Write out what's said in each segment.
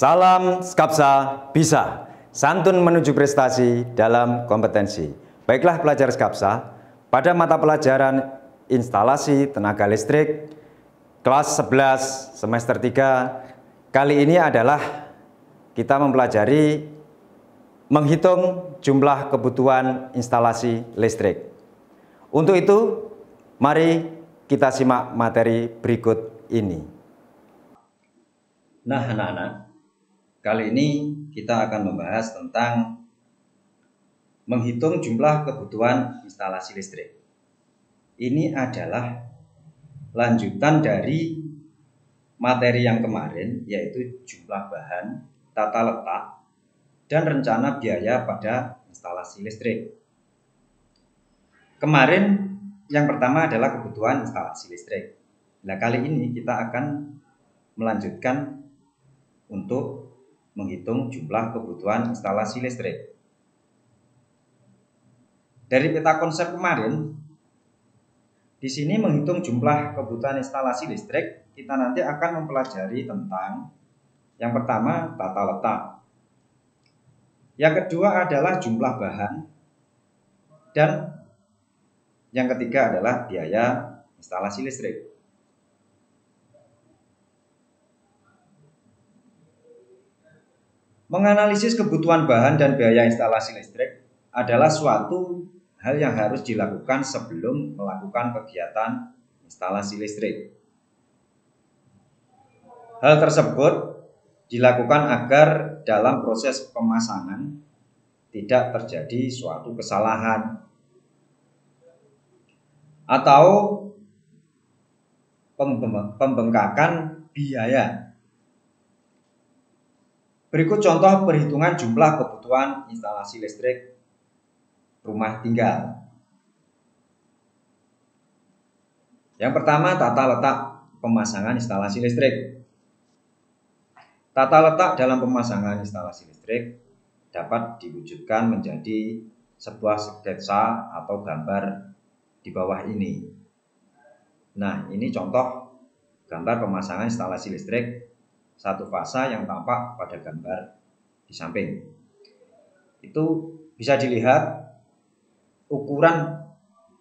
Salam Skapsa bisa, santun menuju prestasi dalam kompetensi. Baiklah pelajar Skapsa, pada mata pelajaran instalasi tenaga listrik kelas 11 semester 3, kali ini adalah kita mempelajari menghitung jumlah kebutuhan instalasi listrik. Untuk itu, mari kita simak materi berikut ini. Nah anak-anak, kali ini kita akan membahas tentang menghitung jumlah kebutuhan instalasi listrik. Ini adalah lanjutan dari materi yang kemarin, yaitu jumlah bahan, tata letak, dan rencana biaya pada instalasi listrik. Kemarin yang pertama adalah kebutuhan instalasi listrik. Nah, kali ini kita akan melanjutkan untuk menghitung jumlah kebutuhan instalasi listrik. Dari peta konsep kemarin, di sini menghitung jumlah kebutuhan instalasi listrik, kita nanti akan mempelajari tentang yang pertama tata letak. Yang kedua adalah jumlah bahan, dan yang ketiga adalah biaya instalasi listrik. Menganalisis kebutuhan bahan dan biaya instalasi listrik adalah suatu hal yang harus dilakukan sebelum melakukan kegiatan instalasi listrik. Hal tersebut dilakukan agar dalam proses pemasangan tidak terjadi suatu kesalahan atau pembengkakan biaya. Berikut contoh perhitungan jumlah kebutuhan instalasi listrik rumah tinggal. Yang pertama, tata letak pemasangan instalasi listrik. Tata letak dalam pemasangan instalasi listrik dapat diwujudkan menjadi sebuah sketsa atau gambar di bawah ini. Nah, ini contoh gambar pemasangan instalasi listrik satu fasa yang tampak pada gambar di samping. Itu bisa dilihat ukuran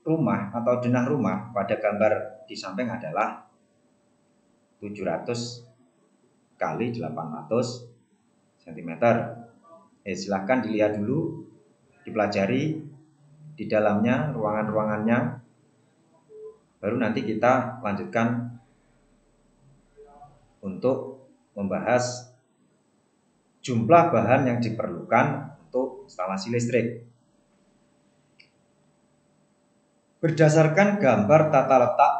rumah atau denah rumah pada gambar di samping adalah 700 kali 800 cm. Silahkan dilihat dulu, dipelajari di dalamnya, ruangan-ruangannya, baru nanti kita lanjutkan untuk membahas jumlah bahan yang diperlukan untuk instalasi listrik. Berdasarkan gambar tata letak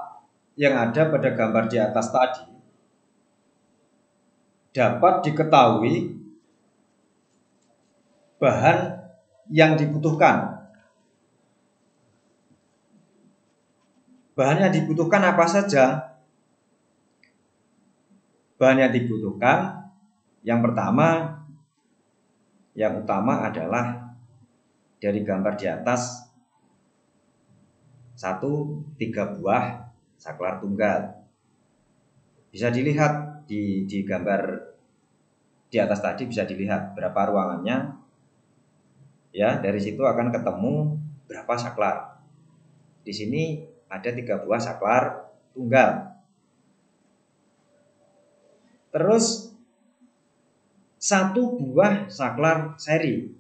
yang ada pada gambar di atas tadi, dapat diketahui bahan yang dibutuhkan. Bahan yang dibutuhkan apa saja? Bahan yang dibutuhkan yang pertama, yang utama adalah dari gambar di atas 3 buah saklar tunggal. Bisa dilihat di gambar di atas tadi, bisa dilihat berapa ruangannya. Ya, dari situ akan ketemu berapa saklar. Di sini ada 3 buah saklar tunggal. Terus 1 buah saklar seri.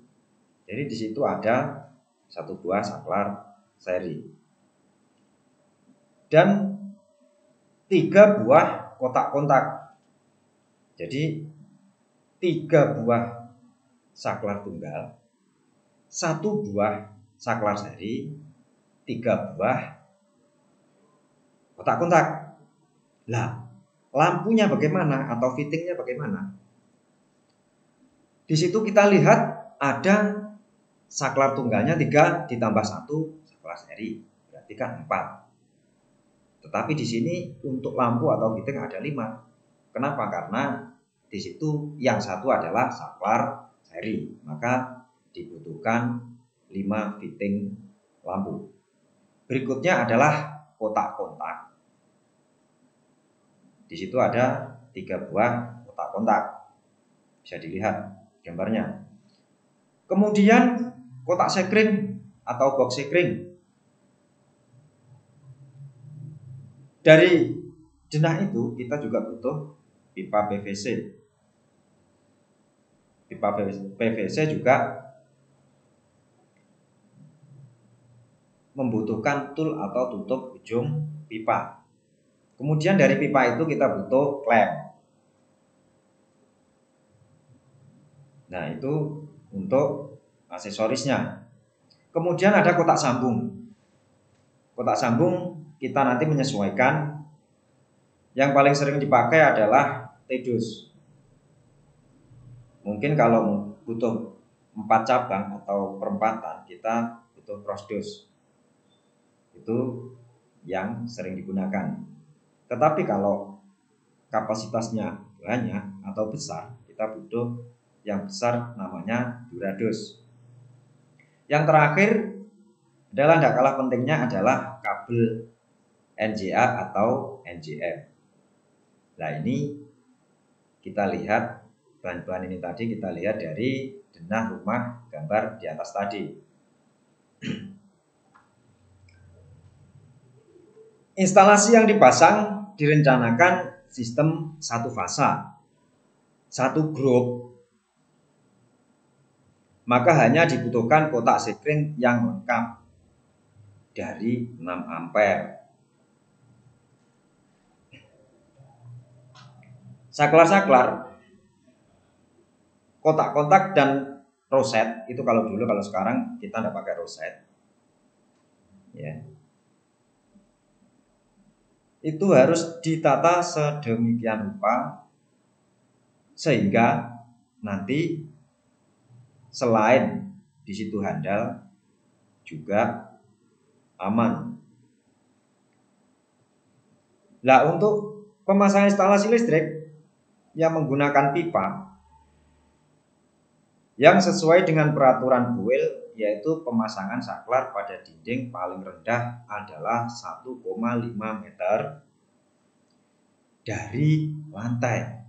Jadi di situ ada 1 buah saklar seri. Dan 3 buah kotak kontak. Jadi 3 buah saklar tunggal, 1 buah saklar seri, 3 buah kotak kontak. Lah, lampunya bagaimana atau fittingnya bagaimana? Di situ kita lihat ada saklar tunggalnya 3 ditambah 1 saklar seri, berarti kan 4. Tetapi di sini untuk lampu atau fitting ada 5. Kenapa? Karena di situ yang satu adalah saklar seri, maka dibutuhkan 5 fitting lampu. Berikutnya adalah kotak kontak. Di situ ada 3 buah kotak kontak. Bisa dilihat gambarnya. Kemudian kotak sekring atau box sekring. Dari denah itu kita juga butuh pipa PVC. Pipa PVC juga membutuhkan tool atau tutup ujung pipa. Kemudian dari pipa itu kita butuh klem. Nah, itu untuk aksesorisnya. Kemudian ada kotak sambung. Kotak sambung kita nanti menyesuaikan. Yang paling sering dipakai adalah T-dus. Mungkin kalau butuh 4 cabang atau perempatan, kita butuh cross-dus. Itu yang sering digunakan. Tetapi kalau kapasitasnya banyak atau besar, kita butuh yang besar, namanya Durados. Yang terakhir adalah tidak kalah pentingnya adalah kabel NJA atau NJM. Nah, ini kita lihat bahan-bahan ini tadi, kita lihat dari denah rumah gambar di atas tadi. Instalasi yang dipasang direncanakan sistem satu fasa, satu grup. Maka hanya dibutuhkan kotak sekring yang lengkap dari 6 ampere. Saklar-saklar, kotak-kotak dan roset itu kalau dulu, kalau sekarang kita tidak pakai roset, ya. Itu harus ditata sedemikian rupa sehingga nanti selain di situ handal juga aman. Nah, untuk pemasangan instalasi listrik yang menggunakan pipa yang sesuai dengan peraturan Buil, yaitu pemasangan saklar pada dinding paling rendah adalah 1,5 meter dari lantai.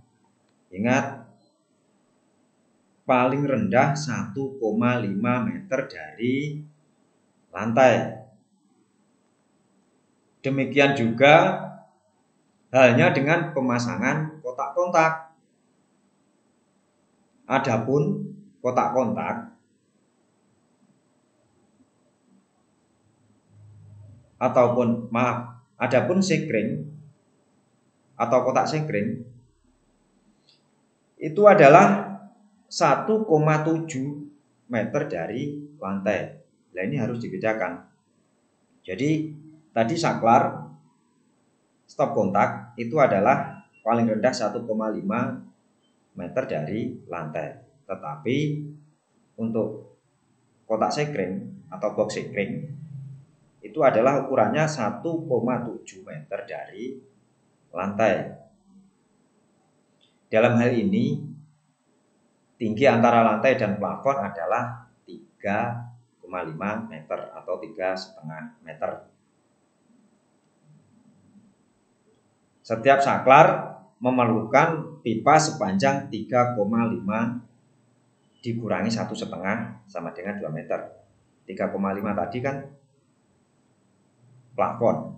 Ingat, paling rendah 1,5 meter dari lantai. Demikian juga halnya dengan pemasangan kotak kontak. Adapun kotak kontak adapun sekring atau kotak sekring itu adalah 1,7 meter dari lantai. Nah, ini harus dibedakan. Jadi tadi saklar stop kontak itu adalah paling rendah 1,5 meter dari lantai. Tetapi untuk kotak sekring atau box sekring itu adalah ukurannya 1,7 meter dari lantai. Dalam hal ini tinggi antara lantai dan plafon adalah 3,5 meter atau 3,5 meter. Setiap saklar memerlukan pipa sepanjang 3,5 dikurangi 1,5 sama dengan 2 meter. 3,5 tadi kan plafon.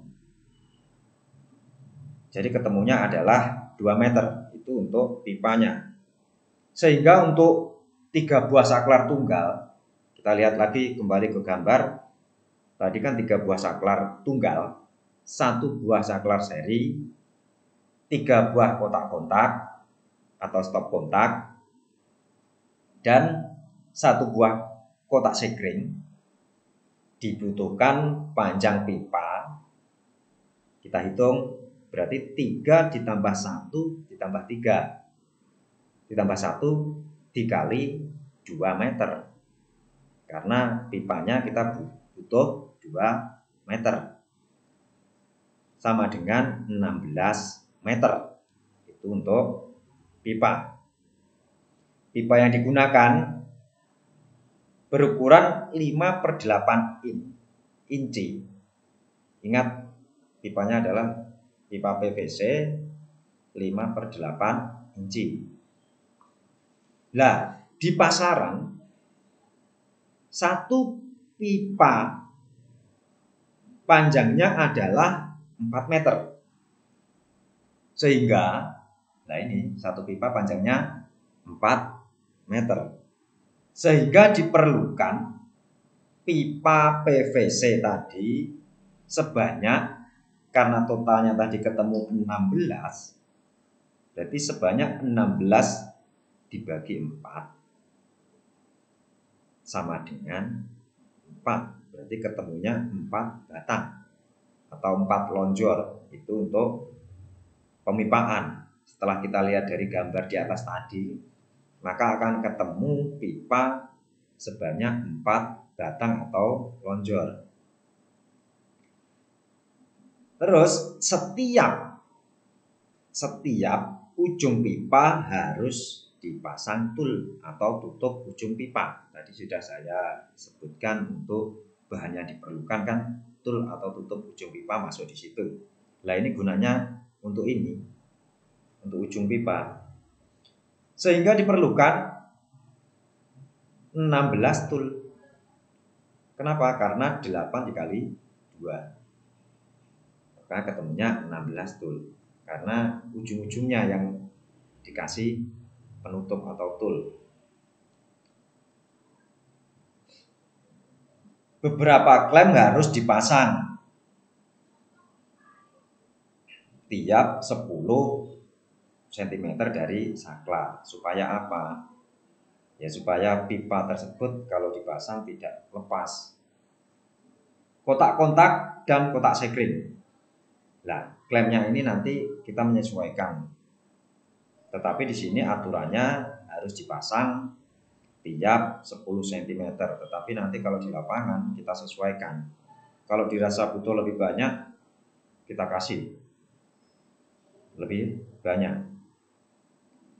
Jadi ketemunya adalah 2 meter. Itu untuk pipanya. Sehingga untuk 3 buah saklar tunggal, kita lihat lagi kembali ke gambar. Tadi kan 3 buah saklar tunggal, 1 buah saklar seri, 3 buah kotak kontak atau stop kontak, dan 1 buah kotak sekring. Dibutuhkan panjang pipa, kita hitung berarti 3 ditambah 1 ditambah 3 ditambah 1 dikali 2 meter. Karena pipanya kita butuh 2 meter. Sama dengan 16 meter. Itu untuk pipa. Pipa yang digunakan berukuran 5/8 inci. Ingat, pipanya adalah pipa PVC 5/8 inci. Lah, di pasaran satu pipa panjangnya adalah 4 meter. Sehingga, nah ini satu pipa panjangnya 4 meter. Sehingga diperlukan pipa PVC tadi sebanyak, karena totalnya tadi ketemu 16, berarti sebanyak 16 dibagi 4 sama dengan 4. Berarti ketemunya 4 batang atau 4 lonjor. Itu untuk pemipaan. Setelah kita lihat dari gambar di atas tadi, maka akan ketemu pipa sebanyak 4 batang atau lonjor. Terus setiap ujung pipa harus dipasang tul atau tutup ujung pipa. Tadi sudah saya sebutkan untuk bahan yang diperlukan kan, tul atau tutup ujung pipa masuk di situ. Nah ini gunanya untuk ini, untuk ujung pipa. Sehingga diperlukan 16 tul. Kenapa? Karena 8 dikali 2. Maka ketemunya 16 tul. Karena ujung-ujungnya yang dikasih penutup atau tul. Beberapa klem harus dipasang tiap 10 cm dari saklar. Supaya apa? Ya supaya pipa tersebut kalau dipasang tidak lepas. Kotak kontak dan kotak sekring. Nah, klemnya ini nanti kita menyesuaikan. Tetapi di sini aturannya harus dipasang tiap 10 cm. Tetapi nanti kalau di lapangan kita sesuaikan. Kalau dirasa butuh lebih banyak, kita kasih lebih banyak.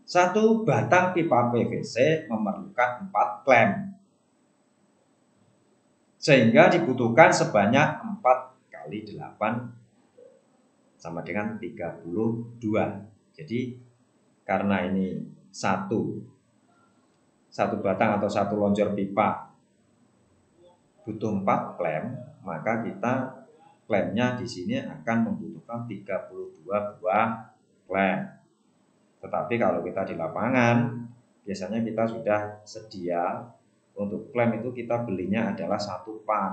Satu batang pipa PVC memerlukan 4 klem. Sehingga dibutuhkan sebanyak 4 kali 8 sama dengan 32. Jadi karena ini satu batang atau satu lonjor pipa butuh 4 klem, maka kita klemnya di sini akan membutuhkan 32 buah klem. Tetapi kalau kita di lapangan, biasanya kita sudah sedia untuk klem itu kita belinya adalah 1 pak.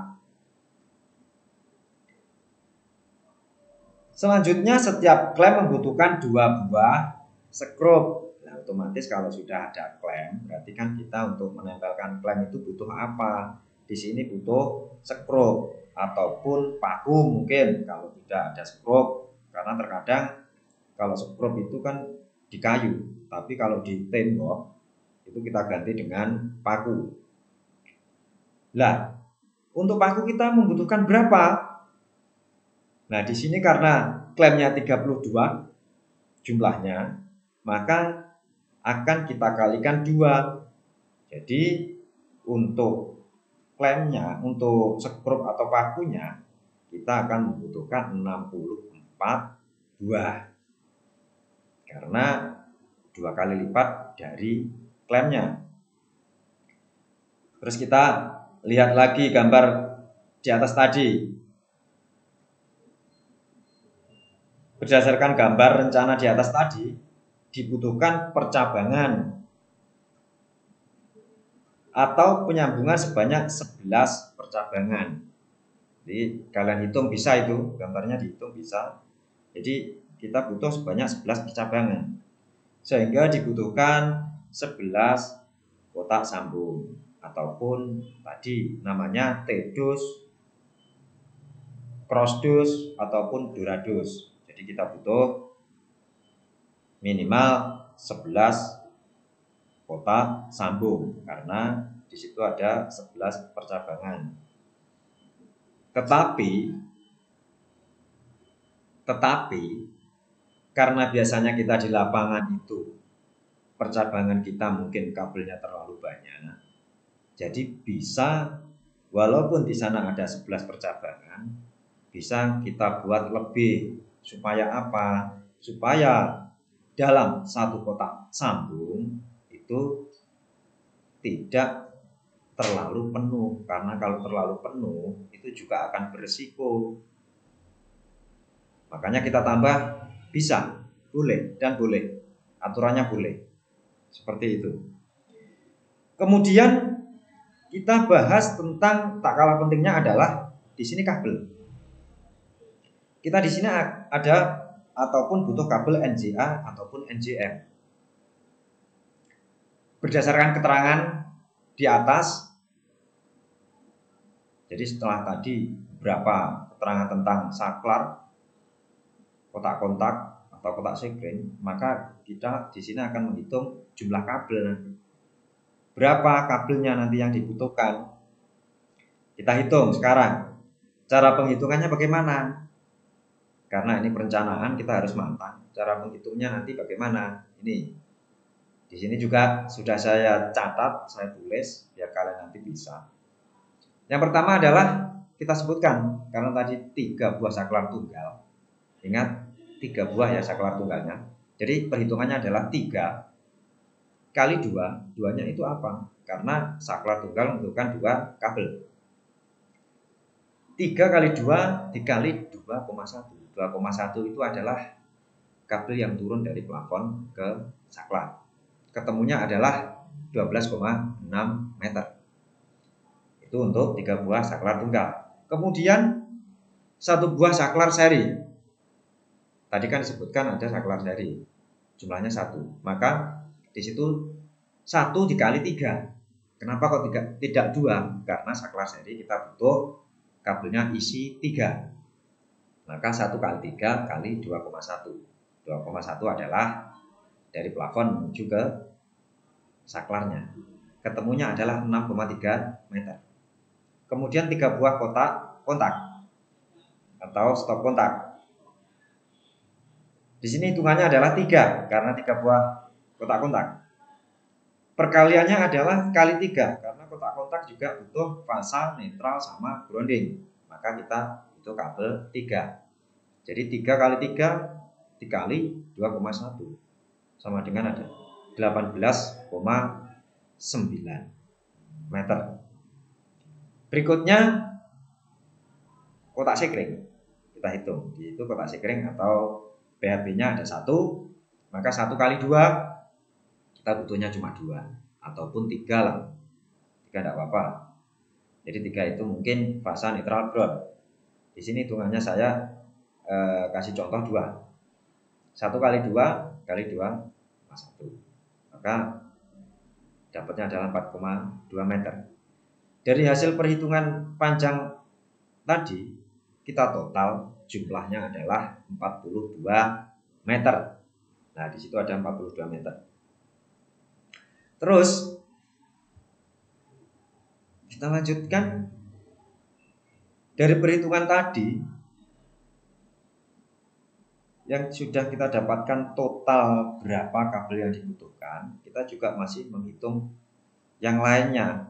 Selanjutnya setiap klem membutuhkan 2 buah skrup. Nah, otomatis kalau sudah ada klem, berarti kan kita untuk menempelkan klem itu butuh apa? Di sini butuh skrup ataupun paku mungkin kalau tidak ada skrup. Karena terkadang kalau skrup itu kan di kayu, tapi kalau di tembok itu kita ganti dengan paku. Lah, untuk paku kita membutuhkan berapa? Nah, di sini karena klemnya 32 jumlahnya, maka akan kita kalikan 2. Jadi untuk klemnya, untuk skrup atau pakunya, kita akan membutuhkan 64 buah. Karena 2 kali lipat dari klemnya. Terus kita lihat lagi gambar di atas tadi. Berdasarkan gambar rencana di atas tadi, dibutuhkan percabangan atau penyambungan sebanyak 11 percabangan. Jadi kalian hitung bisa itu, gambarnya dihitung bisa. Jadi kita butuh sebanyak 11 percabangan. Sehingga dibutuhkan 11 kotak sambung ataupun tadi namanya T-dus, cross-dus ataupun dura-dus. Jadi kita butuh minimal 11 kotak sambung karena di situ ada 11 percabangan. Tetapi karena biasanya kita di lapangan itu percabangan kita mungkin kabelnya terlalu banyak. Jadi bisa walaupun di sana ada 11 percabangan, bisa kita buat lebih. Supaya apa? Supaya dalam satu kotak sambung itu tidak terlalu penuh, karena kalau terlalu penuh itu juga akan berisiko. Makanya kita tambah bisa, boleh, dan boleh. Aturannya boleh. Seperti itu. Kemudian kita bahas tentang tak kalah pentingnya adalah di sini kabel. Kita di sini ada ataupun butuh kabel NJA ataupun NJM. Berdasarkan keterangan di atas, jadi setelah tadi beberapa keterangan tentang saklar, kotak kontak atau kotak sekring, maka kita di sini akan menghitung jumlah kabel nanti. Berapa kabelnya nanti yang dibutuhkan? Kita hitung sekarang. Cara penghitungannya bagaimana? Karena ini perencanaan, kita harus matang. Cara menghitungnya nanti bagaimana? Ini. Di sini juga sudah saya catat, saya tulis biar kalian nanti bisa. Yang pertama adalah kita sebutkan, karena tadi 3 buah saklar tunggal. Ingat 3 buah ya saklar tunggalnya. Jadi perhitungannya adalah 3 kali 2. 2-nya itu apa? Karena saklar tunggal membutuhkan 2 kabel. 3 kali 2 dikali 2,1. 2,1 itu adalah kabel yang turun dari plafon ke saklar. Ketemunya adalah 12,6 meter. Itu untuk 3 buah saklar tunggal. Kemudian 1 buah saklar seri. Tadi kan disebutkan ada saklar seri. Jumlahnya 1. Maka di situ 1 dikali 3. Kenapa kok tidak 2? Karena saklar seri kita butuh kabelnya isi 3. Maka 1 kali 3 kali 2,1. 2,1 adalah dari plafon menuju ke saklarnya. Ketemunya adalah 6,3 meter. Kemudian 3 buah kotak kontak atau stop kontak. Di sini hitungannya adalah 3 karena 3 buah kotak kontak. Perkaliannya adalah kali 3 karena kotak kontak juga butuh fasa, netral, sama grounding. Maka kita itu kabel 3. Jadi 3 kali 3 dikali 2,1 sama dengan ada 18,9 meter. Berikutnya kotak sekring. Kita hitung. Di itu kotak sekring atau BHB-nya ada 1. Maka 1 kali 2 kita butuhnya cuma 2 ataupun 3 lah. 3 tidak apa-apa. Jadi 3 itu mungkin fasa, netral, ground. Di sini hitungannya saya kasih contoh 2. 1 kali 2 kali 2 1. Maka dapatnya adalah 4,2 meter. Dari hasil perhitungan panjang tadi, kita total jumlahnya adalah 42 meter. Nah, di situ ada 42 meter. Terus kita lanjutkan dari perhitungan tadi yang sudah kita dapatkan total berapa kabel yang dibutuhkan, kita juga masih menghitung yang lainnya.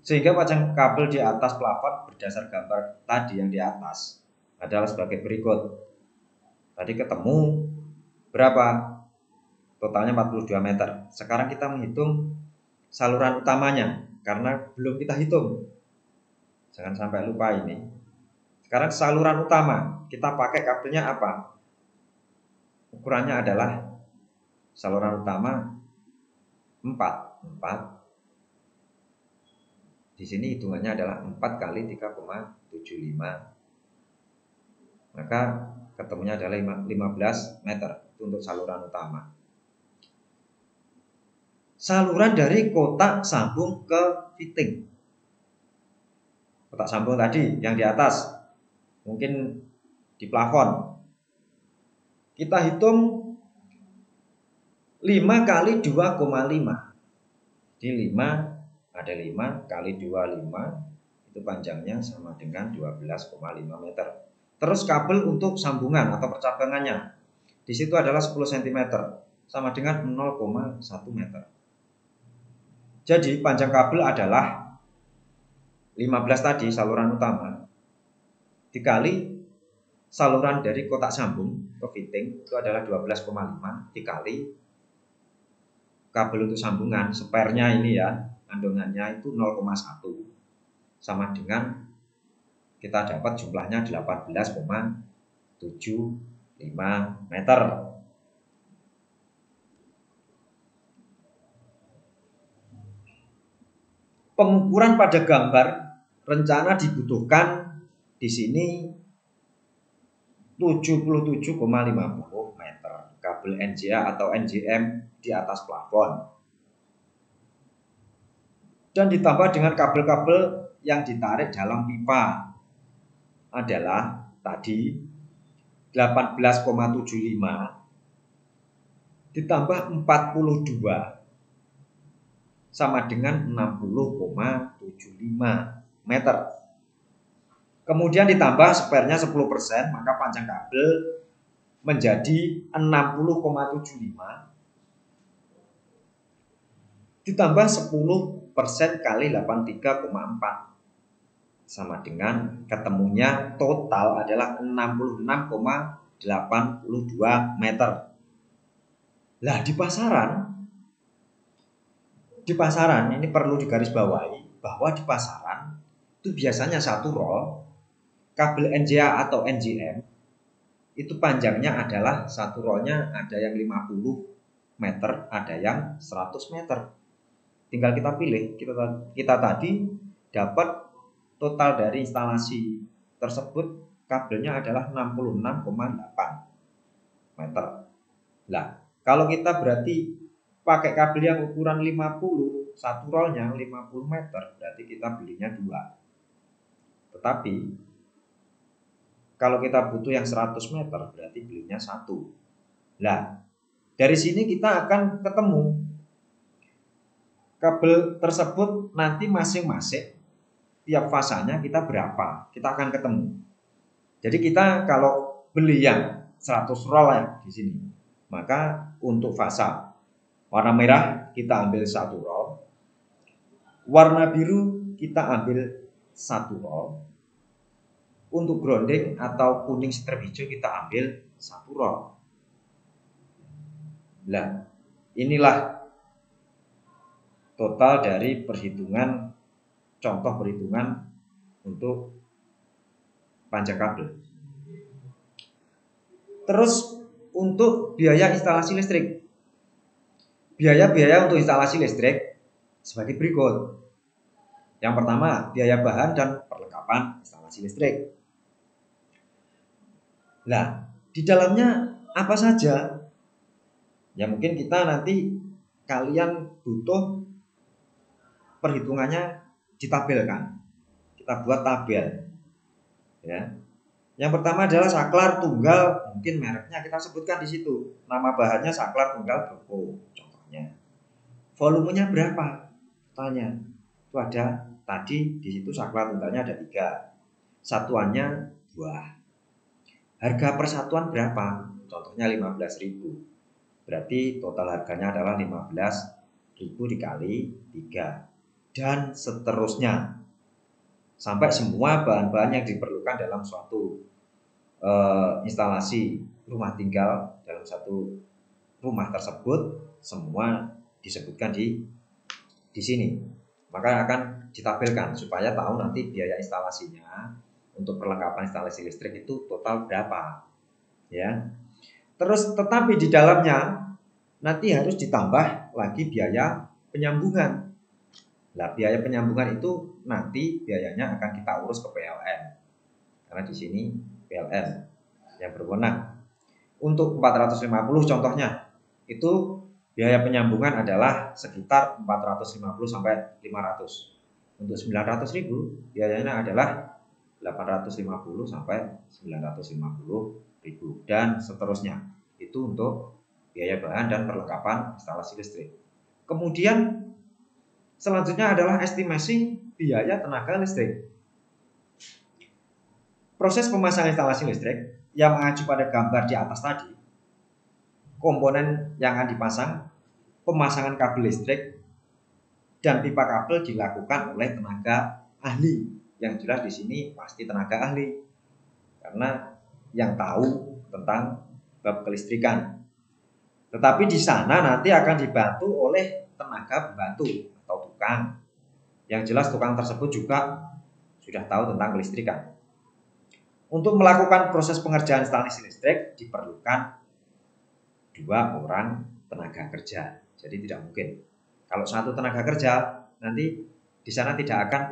Sehingga panjang kabel di atas plafon berdasar gambar tadi yang di atas adalah sebagai berikut. Tadi ketemu berapa? Totalnya 42 meter. Sekarang kita menghitung saluran utamanya karena belum kita hitung. Jangan sampai lupa ini. Sekarang saluran utama, kita pakai kabelnya apa? Ukurannya adalah saluran utama 4. Di sini hitungannya adalah 4 kali 3,75. Maka ketemunya adalah 15 meter. Itu untuk saluran utama. Saluran dari kotak sambung ke fitting. Kotak sambung tadi yang di atas, mungkin di plafon. Kita hitung 5 kali 2,5. Jadi 5 ada 5 kali 25 itu panjangnya sama dengan 12,5 meter. Terus kabel untuk sambungan atau percabangannya di situ adalah 10 cm sama dengan 0,1 meter. Jadi panjang kabel adalah 15 tadi saluran utama dikali saluran dari kotak sambung ke fitting itu adalah 12,5 dikali kabel untuk sambungan, spare-nya ini ya, kandungannya itu 0,1 sama dengan kita dapat jumlahnya 18,75 meter. Pengukuran pada gambar rencana dibutuhkan di sini 77,50 meter kabel NJA atau NJM di atas plafon. Dan ditambah dengan kabel-kabel yang ditarik dalam pipa adalah tadi 18,75 ditambah 42 sama dengan 60,75 meter. Kemudian ditambah spare-nya 10%, maka panjang kabel menjadi 60,75 ditambah 10% kali 83,4 sama dengan ketemunya total adalah 66,82 meter. Lah di pasaran ini perlu digarisbawahi bahwa di pasaran itu biasanya satu roll kabel NJA atau NJM itu panjangnya adalah satu rollnya ada yang 50 meter, ada yang 100 meter. Tinggal kita pilih. Kita tadi dapat total dari instalasi tersebut kabelnya adalah 66,8 meter. Nah, kalau kita berarti pakai kabel yang ukuran 50, satu rollnya 50 meter, berarti kita belinya 2. Tetapi kalau kita butuh yang 100 meter, berarti belinya 1. Nah, dari sini kita akan ketemu kabel tersebut nanti masing-masing tiap fasanya kita berapa, kita akan ketemu. Jadi kita kalau beli yang 100 roll ya di sini, maka untuk fasa warna merah kita ambil 1 roll, warna biru kita ambil 1 roll, untuk grounding atau kuning strip hijau kita ambil 1 roll. Nah, inilah total dari contoh perhitungan untuk panjang kabel. Terus untuk biaya instalasi listrik. Biaya-biaya untuk instalasi listrik sebagai berikut. Yang pertama, biaya bahan dan perlengkapan instalasi listrik. Nah, di dalamnya apa saja? Ya mungkin kalian butuh perhitungannya ditabelkan. Kita buat tabel. Ya. Yang pertama adalah saklar tunggal, mungkin mereknya kita sebutkan di situ. Nama bahannya saklar tunggal Broko, contohnya. Volumenya berapa? Tanya. Itu ada tadi di situ saklar tunggalnya ada 3. Satuannya buah. Harga persatuan berapa? Contohnya 15.000. Berarti total harganya adalah 15.000 dikali 3. Dan seterusnya. Sampai semua bahan-bahan yang diperlukan dalam suatu instalasi rumah tinggal dalam satu rumah tersebut semua disebutkan di sini. Maka akan ditabelkan supaya tahu nanti biaya instalasinya untuk perlengkapan instalasi listrik itu total berapa. Ya. Terus tetapi di dalamnya nanti harus ditambah lagi biaya penyambungan. Nah, biaya penyambungan itu nanti biayanya akan kita urus ke PLN. Karena di sini PLN yang berwenang. Untuk 450 contohnya, itu biaya penyambungan adalah sekitar 450 sampai 500. Untuk 900.000 biayanya adalah 850 sampai 950.000 dan seterusnya. Itu untuk biaya bahan dan perlengkapan instalasi listrik. Kemudian selanjutnya adalah estimasi biaya tenaga listrik. Proses pemasangan instalasi listrik yang mengacu pada gambar di atas tadi, komponen yang akan dipasang, pemasangan kabel listrik, dan pipa kabel dilakukan oleh tenaga ahli. Yang jelas di sini pasti tenaga ahli, karena yang tahu tentang bab kelistrikan. Tetapi di sana nanti akan dibantu oleh tenaga pembantu atau tukang. Yang jelas tukang tersebut juga sudah tahu tentang kelistrikan. Untuk melakukan proses pengerjaan instalasi listrik diperlukan 2 orang tenaga kerja. Jadi tidak mungkin. Kalau satu tenaga kerja, nanti di sana tidak akan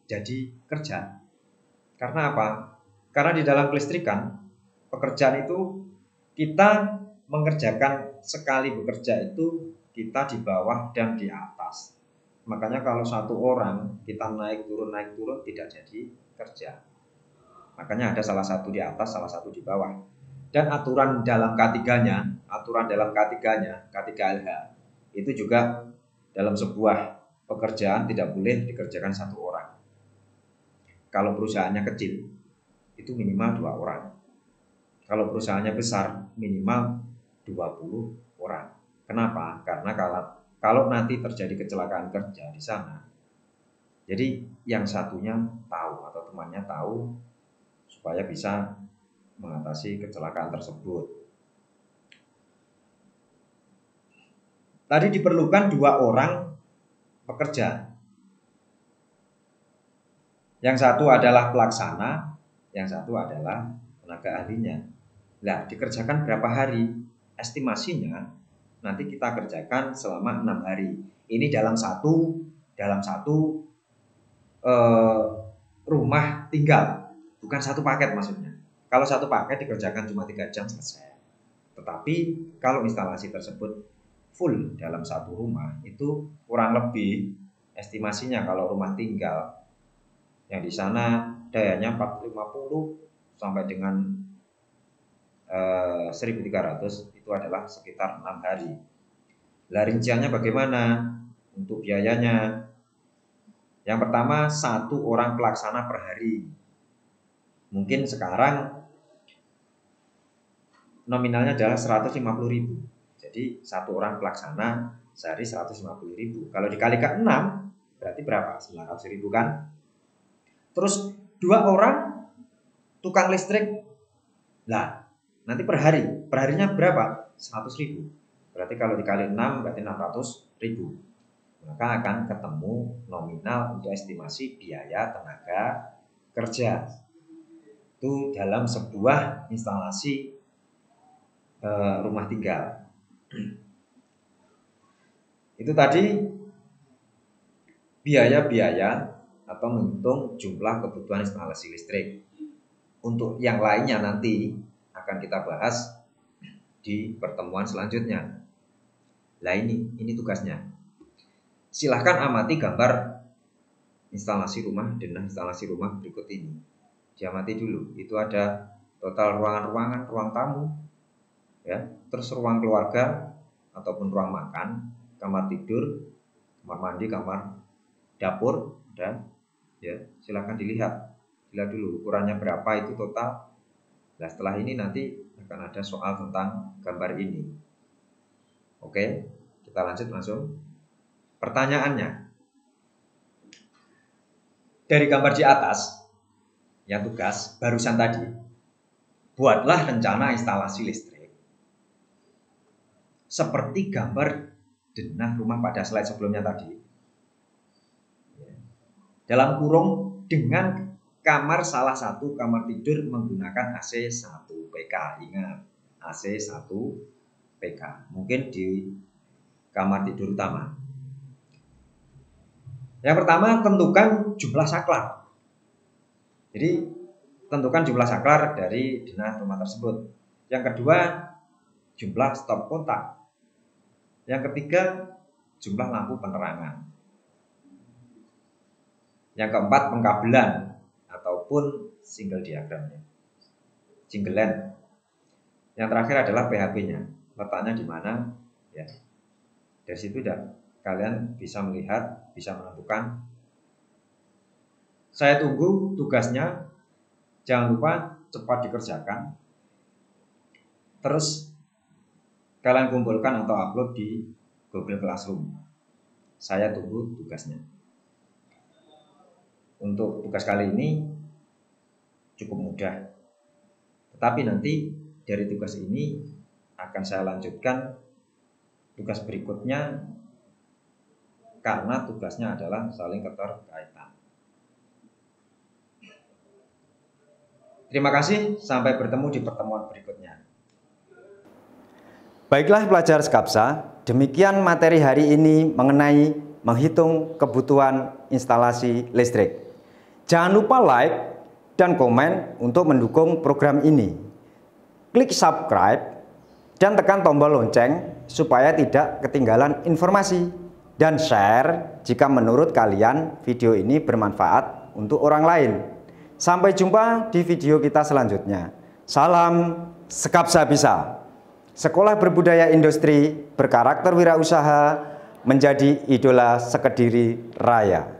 jadi kerja. Karena apa? Karena di dalam kelistrikan, pekerjaan itu kita mengerjakan sekali bekerja itu kita di bawah dan di atas. Makanya kalau satu orang kita naik turun tidak jadi kerja. Makanya ada salah satu di atas, salah satu di bawah. Dan aturan dalam K3-nya, K3LH, itu juga dalam sebuah pekerjaan tidak boleh dikerjakan satu orang. Kalau perusahaannya kecil, itu minimal 2 orang. Kalau perusahaannya besar, minimal 20 orang. Kenapa? Karena kalau nanti terjadi kecelakaan kerja di sana, jadi yang satunya tahu atau temannya tahu supaya bisa mengatasi kecelakaan tersebut. Tadi diperlukan 2 orang pekerja. Yang satu adalah pelaksana, yang satu adalah tenaga ahlinya. Nah, dikerjakan berapa hari? Estimasinya nanti kita kerjakan selama 6 hari. Ini dalam satu rumah tinggal, bukan satu paket maksudnya. Kalau satu paket dikerjakan cuma 3 jam selesai. Tetapi kalau instalasi tersebut full dalam satu rumah, itu kurang lebih estimasinya kalau rumah tinggal yang di sana dayanya 450 sampai dengan 1300 itu adalah sekitar 6 hari. Lah rinciannya bagaimana untuk biayanya? Yang pertama 1 orang pelaksana per hari. Mungkin sekarang nominalnya adalah 150.000. Jadi 1 orang pelaksana sehari 150.000. Kalau dikalikan 6 berarti berapa? 900.000 kan? Terus 2 orang tukang listrik. Lah, nanti per harinya berapa? 100.000. Berarti kalau dikali 6 berarti 600.000. Maka akan ketemu nominal untuk estimasi biaya tenaga kerja. Itu dalam sebuah instalasi rumah tinggal. Itu tadi biaya-biaya atau menghitung jumlah kebutuhan instalasi listrik. Untuk yang lainnya nanti akan kita bahas di pertemuan selanjutnya. Nah ini tugasnya. Silahkan amati gambar instalasi rumah dan instalasi rumah berikut ini. Diamati dulu. Itu ada total ruangan-ruangan, ruang tamu, ya, terus ruang keluarga ataupun ruang makan, kamar tidur, kamar mandi, kamar dapur, dan ya silahkan dilihat dulu ukurannya berapa itu total. Nah setelah ini nanti akan ada soal tentang gambar ini. Oke, kita lanjut langsung. Pertanyaannya, dari gambar di atas yang tugas barusan tadi, buatlah rencana instalasi listrik seperti gambar denah rumah pada slide sebelumnya tadi. Dalam kurung dengan kamar salah satu kamar tidur menggunakan AC 1 PK. Ingat, AC 1 PK. Mungkin di kamar tidur utama. Yang pertama, tentukan jumlah saklar. Jadi, tentukan jumlah saklar dari denah rumah tersebut. Yang kedua, jumlah stop kontak. Yang ketiga, jumlah lampu penerangan. Yang keempat, pengkabelan ataupun single diagramnya, single line. Yang terakhir adalah PHP-nya, letaknya di mana, ya. Dari situ kalian bisa melihat, bisa menentukan. Saya tunggu tugasnya, jangan lupa cepat dikerjakan. Terus kalian kumpulkan atau upload di Google Classroom. Saya tunggu tugasnya. Untuk tugas kali ini cukup mudah. Tetapi nanti dari tugas ini akan saya lanjutkan tugas berikutnya karena tugasnya adalah saling keterkaitan. Terima kasih, sampai bertemu di pertemuan berikutnya. Baiklah pelajar Skapsa, demikian materi hari ini mengenai menghitung kebutuhan instalasi listrik. Jangan lupa like dan komen untuk mendukung program ini. Klik subscribe dan tekan tombol lonceng supaya tidak ketinggalan informasi. Dan share jika menurut kalian video ini bermanfaat untuk orang lain. Sampai jumpa di video kita selanjutnya. Salam Skapsa Bisa. Sekolah berbudaya industri berkarakter wirausaha menjadi idola sekediri raya.